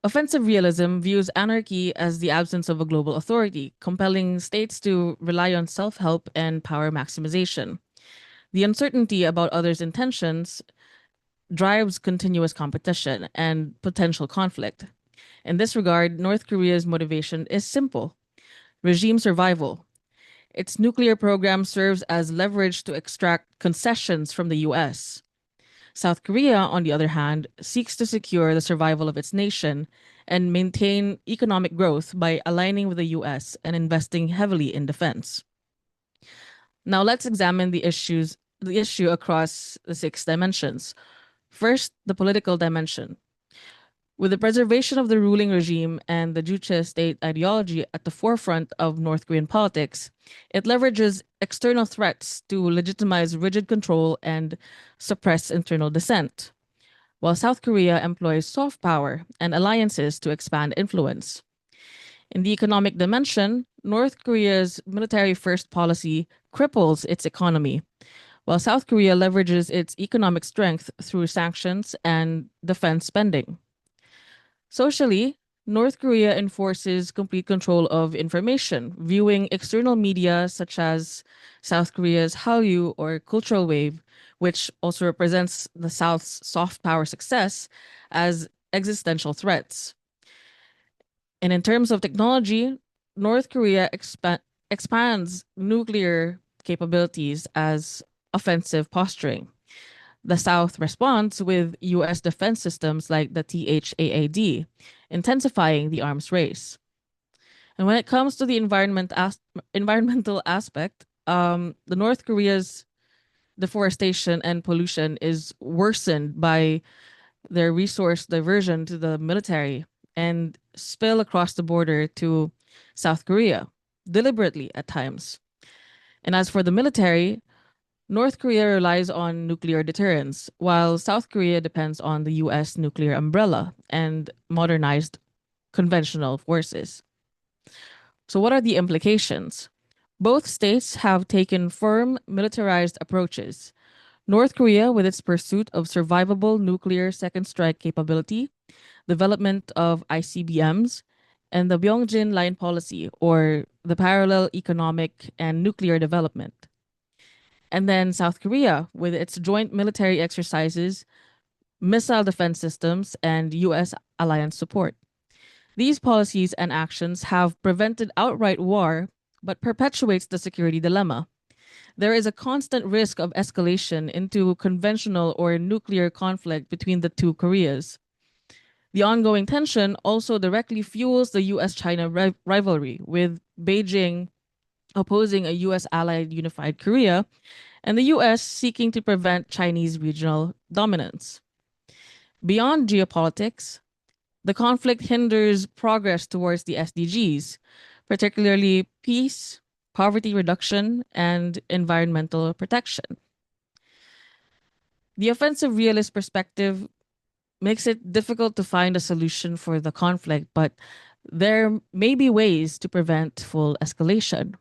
Offensive realism views anarchy as the absence of a global authority, compelling states to rely on self help and power maximization. The uncertainty about others' intentions drives continuous competition and potential conflict. In this regard, North Korea's motivation is simple: regime survival. Its nuclear program serves as leverage to extract concessions from the US. South Korea, on the other hand, seeks to secure the survival of its nation and maintain economic growth by aligning with the US and investing heavily in defense. Now let's examine the issue across the 6 dimensions. First, the political dimension. With the preservation of the ruling regime and the Juche state ideology at the forefront of North Korean politics, it leverages external threats to legitimize rigid control and suppress internal dissent, while South Korea employs soft power and alliances to expand influence. In the economic dimension, North Korea's military first policy cripples its economy, while South Korea leverages its economic strength through sanctions and defense spending. Socially, North Korea enforces complete control of information, viewing external media such as South Korea's Hallyu or cultural wave, which also represents the South's soft power success, as existential threats. And in terms of technology, North Korea expands nuclear capabilities as offensive posturing. The South responds with US defense systems like the THAAD, intensifying the arms race. And when it comes to the environmental aspect, the North Korea's deforestation and pollution is worsened by their resource diversion to the military and spill across the border to South Korea, deliberately at times. And as for the military, North Korea relies on nuclear deterrence, while South Korea depends on the US nuclear umbrella and modernized conventional forces. So, what are the implications? Both states have taken firm militarized approaches. North Korea, with its pursuit of survivable nuclear second strike capability, development of ICBMs, and the Byongjin Line policy, or the parallel economic and nuclear development. And then South Korea, with its joint military exercises, missile defense systems, and US alliance support. These policies and actions have prevented outright war, but perpetuates the security dilemma. There is a constant risk of escalation into conventional or nuclear conflict between the two Koreas. The ongoing tension also directly fuels the US-China rivalry, with Beijing opposing a US allied unified Korea and the US seeking to prevent Chinese regional dominance. Beyond geopolitics, the conflict hinders progress towards the SDGs, particularly peace, poverty reduction, and environmental protection. The offensive realist perspective makes it difficult to find a solution for the conflict, but there may be ways to prevent full escalation.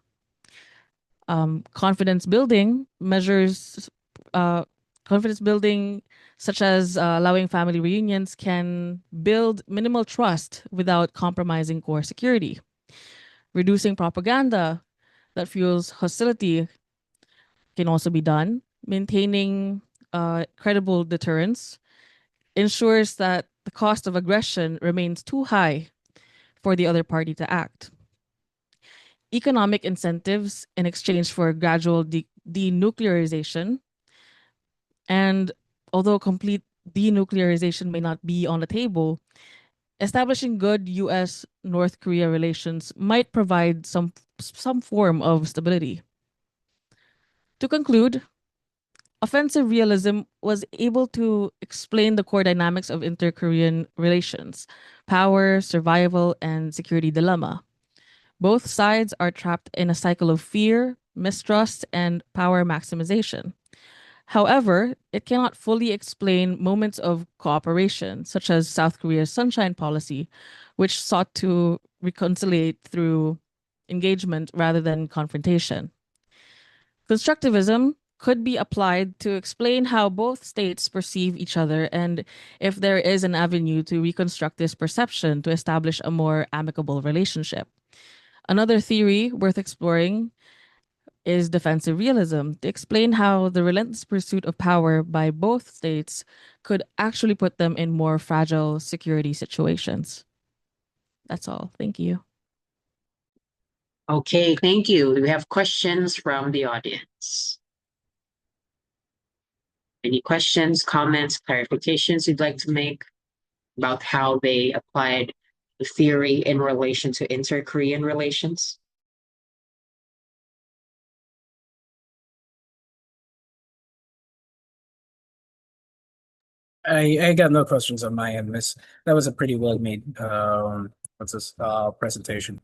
Confidence building measures, confidence building, such as allowing family reunions, can build minimal trust without compromising core security. Reducing propaganda that fuels hostility can also be done. Maintaining credible deterrence ensures that the cost of aggression remains too high for the other party to act. Economic incentives in exchange for gradual denuclearization, and although complete denuclearization may not be on the table, establishing good US North Korea relations might provide some form of stability. To conclude, offensive realism was able to explain the core dynamics of inter-Korean relations: power, survival, and security dilemma. Both sides are trapped in a cycle of fear, mistrust, and power maximization. However, it cannot fully explain moments of cooperation, such as South Korea's Sunshine Policy, which sought to reconciliate through engagement rather than confrontation. Constructivism could be applied to explain how both states perceive each other and if there is an avenue to reconstruct this perception to establish a more amicable relationship. Another theory worth exploring is defensive realism to explain how the relentless pursuit of power by both states could actually put them in more fragile security situations. That's all. Thank you. Okay, thank you. We have questions from the audience. Any questions, comments, clarifications you'd like to make about how they applied the theory in relation to inter-Korean relations? I got no questions on my end, Miss. That was a pretty well made presentation.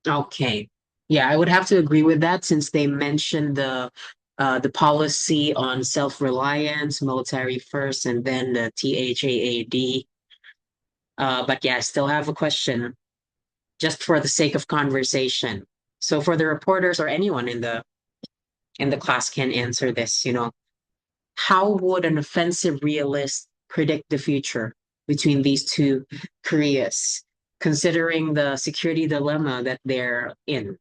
Okay. Yeah, I would have to agree with that since they mentioned the policy on self-reliance, military first, and then the THAAD. But yeah, I still have a question just for the sake of conversation. So for the reporters or anyone in the class can answer this, how would an offensive realist predict the future between these two Koreas, considering the security dilemma that they're in?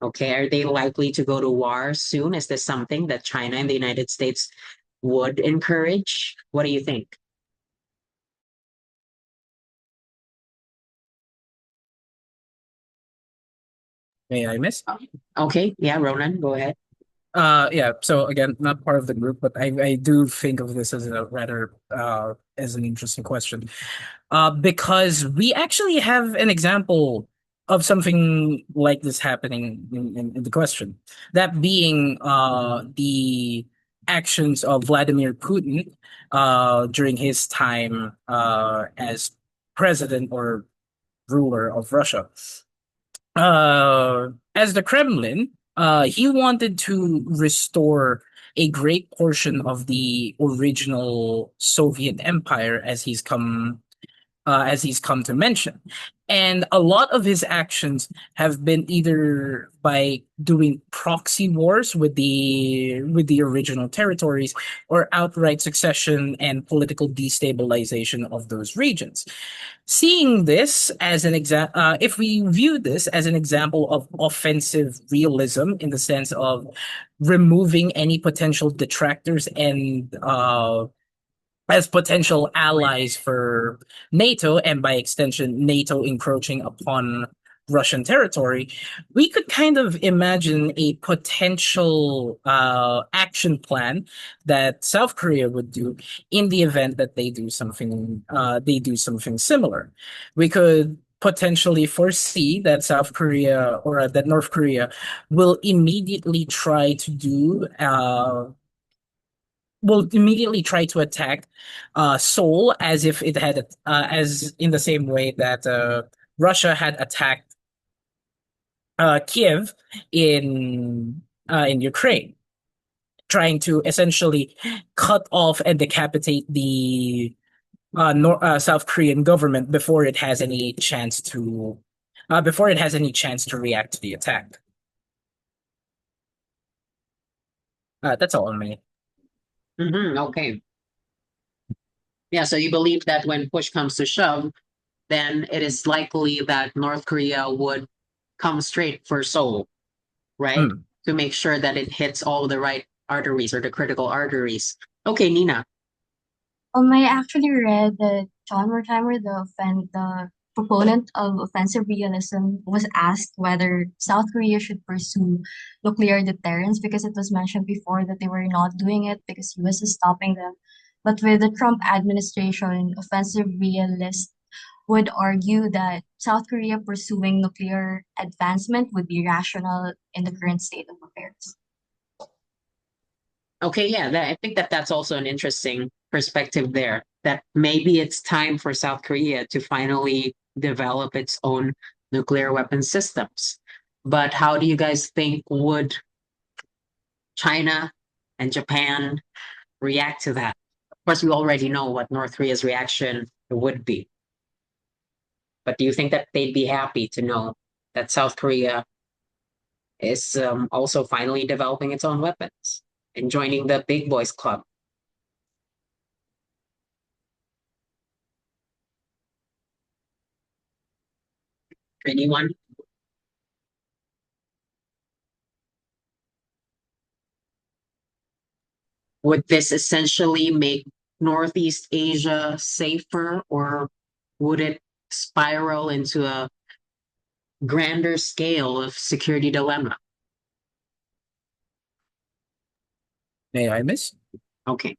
Okay, are they likely to go to war soon? Is this something that China and the United States would encourage? What do you think? May I, Miss? Okay, yeah, Ronan, go ahead. Yeah, so again, not part of the group, but I do think of this as a rather as an interesting question. Because we actually have an example of something like this happening in the question. That being the actions of Vladimir Putin during his time as president or ruler of Russia. As the Kremlin, he wanted to restore a great portion of the original Soviet Empire as he's come to mention. And a lot of his actions have been either by doing proxy wars with the original territories or outright succession and political destabilization of those regions. Seeing this as an if we view this as an example of offensive realism in the sense of removing any potential detractors and as potential allies for NATO, and by extension, NATO encroaching upon Russian territory, we could kind of imagine a potential action plan that South Korea would do in the event that they do something similar. We could potentially foresee that South Korea or that North Korea will immediately try to do will immediately try to attack Seoul as if it had as in the same way that Russia had attacked Kiev in Ukraine, trying to essentially cut off and decapitate the South Korean government before it has any chance to react to the attack. That's all on me. Okay. Yeah, so you believe that when push comes to shove, then it is likely that North Korea would come straight for Seoul, right? To make sure that it hits all the right arteries or the critical arteries. Okay, Nina. I actually read that John Mortimer, the proponent of offensive realism, was asked whether South Korea should pursue nuclear deterrence because it was mentioned before that they were not doing it because US is stopping them. But with the Trump administration, offensive realists would argue that South Korea pursuing nuclear advancement would be rational in the current state of affairs. Okay, yeah, I think that that's also an interesting perspective there, that maybe it's time for South Korea to finally develop its own nuclear weapon systems. But how do you guys think would China and Japan react to that? Of course, we already know what North Korea's reaction would be. But do you think that they'd be happy to know that South Korea is also finally developing its own weapons and joining the big boys club? Anyone? Would this essentially make Northeast Asia safer, or would it spiral into a grander scale of security dilemma? May I, miss? Okay.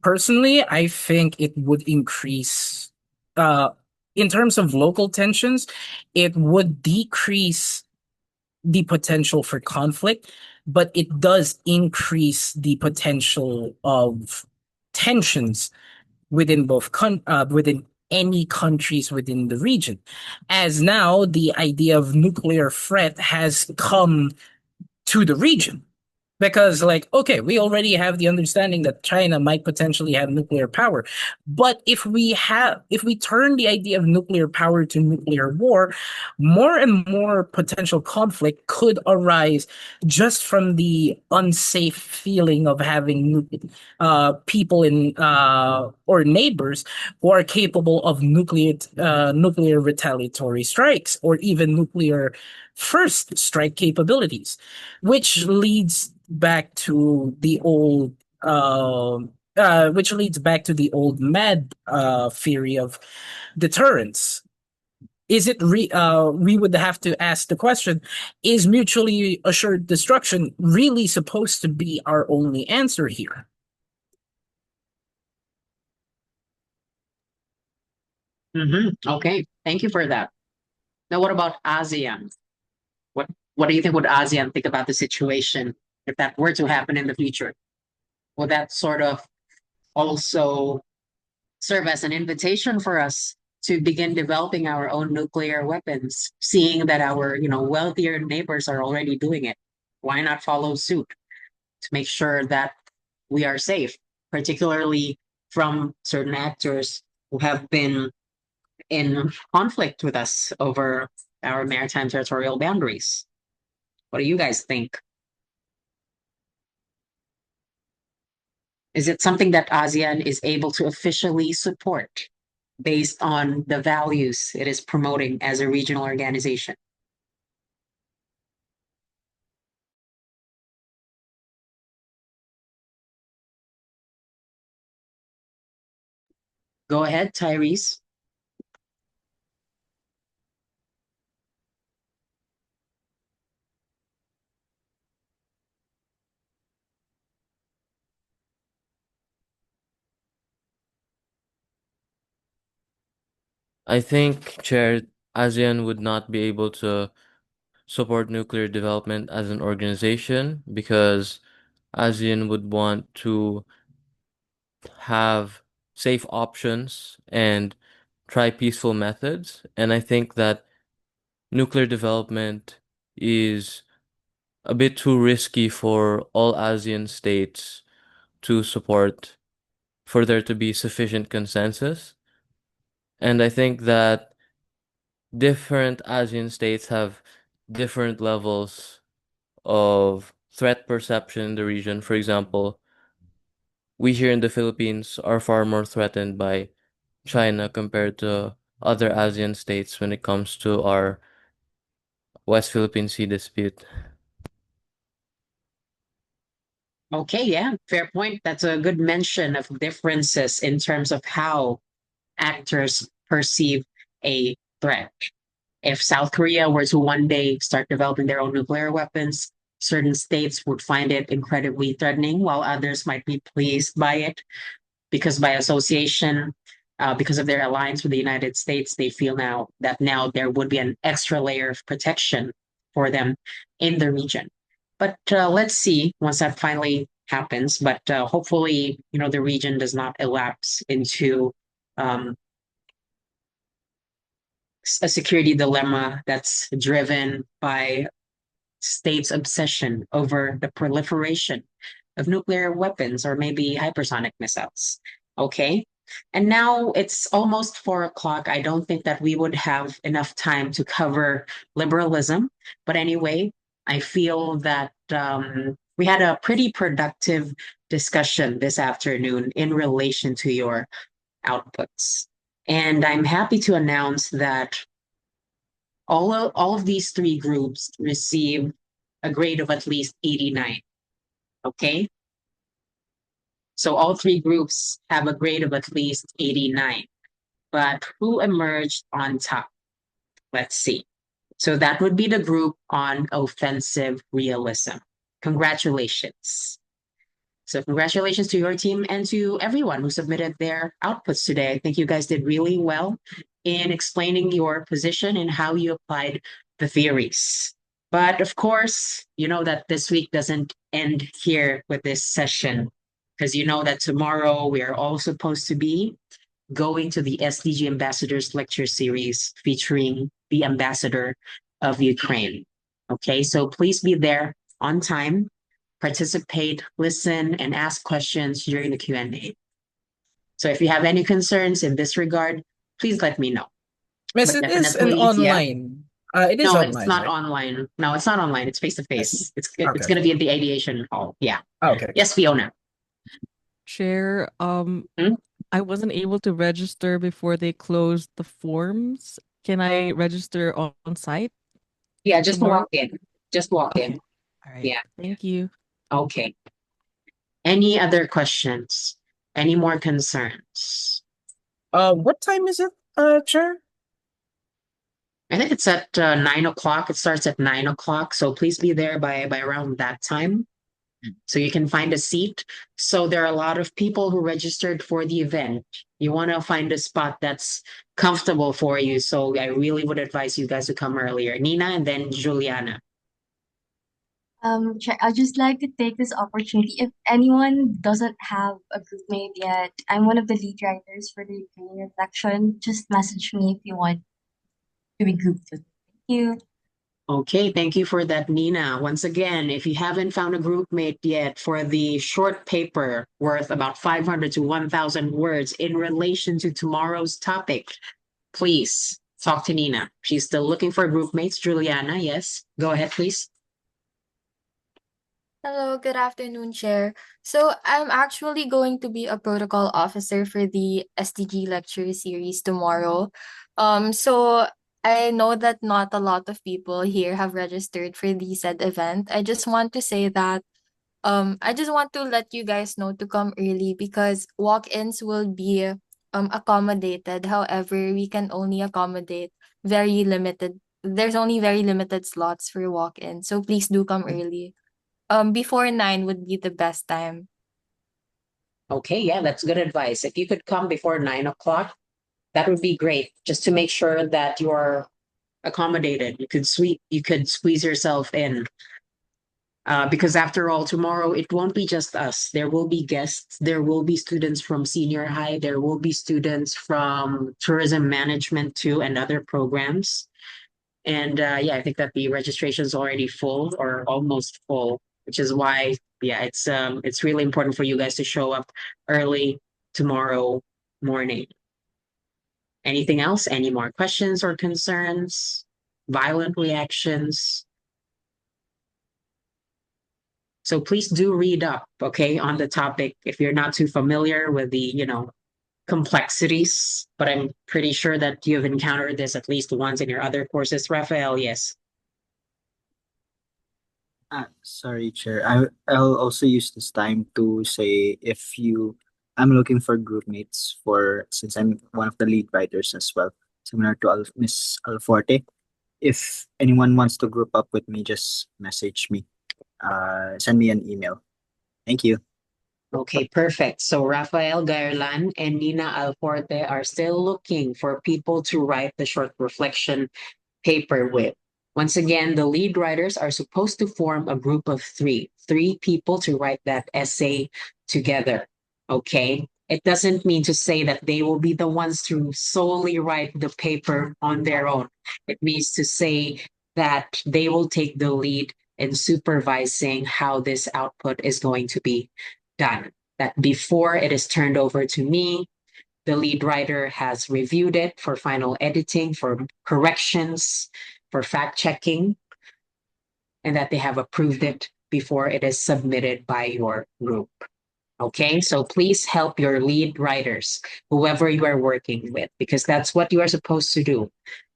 Personally, I think it would increase, in terms of local tensions, it would decrease the potential for conflict, but it does increase the potential of tensions within within any countries within the region. As now the idea of nuclear threat has come to the region. Because, like, okay, we already have the understanding that China might potentially have nuclear power. But if we turn the idea of nuclear power to nuclear war, more and more potential conflict could arise just from the unsafe feeling of having people or neighbors who are capable of nuclear retaliatory strikes or even nuclear first strike capabilities, which leads back to the old mad theory of deterrence. We would have to ask the question, is mutually assured destruction really supposed to be our only answer here? Okay, thank you for that. Now, what about ASEAN? What do you think would ASEAN think about the situation if that were to happen in the future? Would that sort of also serve as an invitation for us to begin developing our own nuclear weapons, seeing that our, wealthier neighbors are already doing it? Why not follow suit to make sure that we are safe, particularly from certain actors who have been in conflict with us over our maritime territorial boundaries? What do you guys think? Is it something that ASEAN is able to officially support based on the values it is promoting as a regional organization? Go ahead, Tyrese. I think, Chair, ASEAN would not be able to support nuclear development as an organization because ASEAN would want to have safe options and try peaceful methods. And I think that nuclear development is a bit too risky for all ASEAN states to support for there to be sufficient consensus. And I think that different ASEAN states have different levels of threat perception in the region. For example, we here in the Philippines are far more threatened by China compared to other ASEAN states when it comes to our West Philippine Sea dispute. Okay, yeah, fair point. That's a good mention of differences in terms of how actors perceive a threat. If South Korea were to one day start developing their own nuclear weapons, certain states would find it incredibly threatening, while others might be pleased by it because by association, because of their alliance with the United States, they feel now there would be an extra layer of protection for them in the region. But let's see once that finally happens. But hopefully, the region does not elapse into a security dilemma that's driven by states' obsession over the proliferation of nuclear weapons or maybe hypersonic missiles. Okay. And now it's almost 4 o'clock. I don't think that we would have enough time to cover liberalism. But anyway, I feel that we had a pretty productive discussion this afternoon in relation to your outputs. And I'm happy to announce that all of these three groups receive a grade of at least 89. Okay? So all three groups have a grade of at least 89. But who emerged on top? Let's see. So that would be the group on offensive realism. Congratulations. So congratulations to your team and to everyone who submitted their outputs today. I think you guys did really well in explaining your position and how you applied the theories. But of course, you know that this week doesn't end here with this session, because you know that tomorrow we are all supposed to be going to the SDG Ambassadors Lecture Series featuring the Ambassador of Ukraine. Okay, so please be there on time, participate, listen, and ask questions during the Q&A. So if you have any concerns in this regard, please let me know. Miss, But it is an definitely, yeah. online. It is No, online, it's not right? online. No, it's not online. It's face to face. It's Okay. going to be at the aviation hall. Yeah. Okay. Yes, Fiona. Chair, Hmm? I wasn't able to register before they closed the forms. Can I register on site? Yeah, just Tomorrow? walk in. Just walk in. All right. Yeah. Thank you. Okay. Any other questions? Any more concerns? What time is it, Chair? I think it's at 9 o'clock. It starts at 9 o'clock. So please be there by around that time so you can find a seat. So there are a lot of people who registered for the event. You want to find a spot that's comfortable for you. So I really would advise you guys to come earlier. Nina and then Juliana. Chair, I'd just like to take this opportunity. If anyone doesn't have a group mate yet, I'm one of the lead writers for the Ukrainian section. Just message me if you want to be grouped with. Thank you. Okay, thank you for that, Nina. Once again, if you haven't found a group mate yet for the short paper worth about 500 to 1,000 words in relation to tomorrow's topic, please talk to Nina. She's still looking for group mates. Juliana, yes, go ahead, please. Hello, good afternoon, Chair. So I'm actually going to be a protocol officer for the SDG lecture series tomorrow. So I know that not a lot of people here have registered for the said event. I just want to say that I just want to let you guys know to come early because walk-ins will be accommodated. However, we can only accommodate very limited. There's only very limited slots for walk-in. So please do come early. Before 9 would be the best time. Okay, yeah, that's good advice. If you could come before 9 o'clock, that would be great, just to make sure that you're accommodated. You could squeeze yourself in. Because after all, tomorrow it won't be just us. There will be guests. There will be students from senior high. There will be students from tourism management too and other programs. And yeah, I think that the registration is already full or almost full, which is why, yeah, it's really important for you guys to show up early tomorrow morning. Anything else? Any more questions or concerns? Violent reactions? So please do read up, okay, on the topic if you're not too familiar with the, complexities. But I'm pretty sure that you've encountered this at least once in your other courses. Rafael, yes. Sorry, Chair. I'll also use this time to say I'm looking for group mates since I'm one of the lead writers as well, similar to Miss Alforte. If anyone wants to group up with me, just message me. Send me an email. Thank you. Okay, perfect. So Rafael Gairlan and Nina Alforte are still looking for people to write the short reflection paper with. Once again, the lead writers are supposed to form a group of three people to write that essay together. Okay. It doesn't mean to say that they will be the ones to solely write the paper on their own. It means to say that they will take the lead in supervising how this output is going to be done. That before it is turned over to me, the lead writer has reviewed it for final editing, for corrections, for fact checking, and that they have approved it before it is submitted by your group. Okay, so please help your lead writers, whoever you are working with, because that's what you are supposed to do.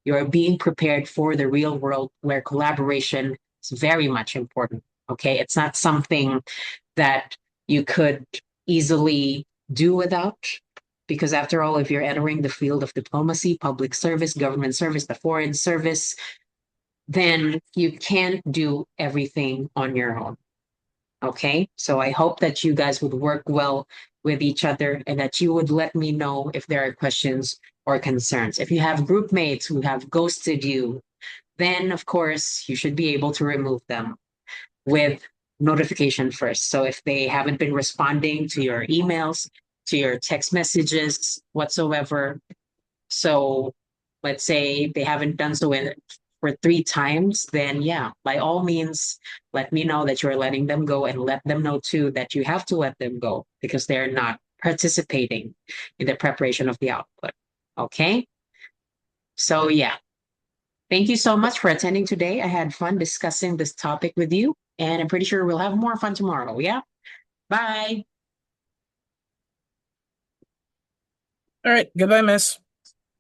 You are being prepared for the real world where collaboration is very much important. Okay, it's not something that you could easily do without, because after all, if you're entering the field of diplomacy, public service, government service, the foreign service, then you can't do everything on your own. Okay, so I hope that you guys would work well with each other and that you would let me know if there are questions or concerns. If you have group mates who have ghosted you, then of course you should be able to remove them with notification first. So if they haven't been responding to your emails, to your text messages whatsoever, so let's say they haven't done so for 3 times, then yeah, by all means, let me know that you're letting them go and let them know too that you have to let them go because they're not participating in the preparation of the output. Okay? So yeah, thank you so much for attending today. I had fun discussing this topic with you, and I'm pretty sure we'll have more fun tomorrow. Yeah? Bye. All right. Goodbye, miss.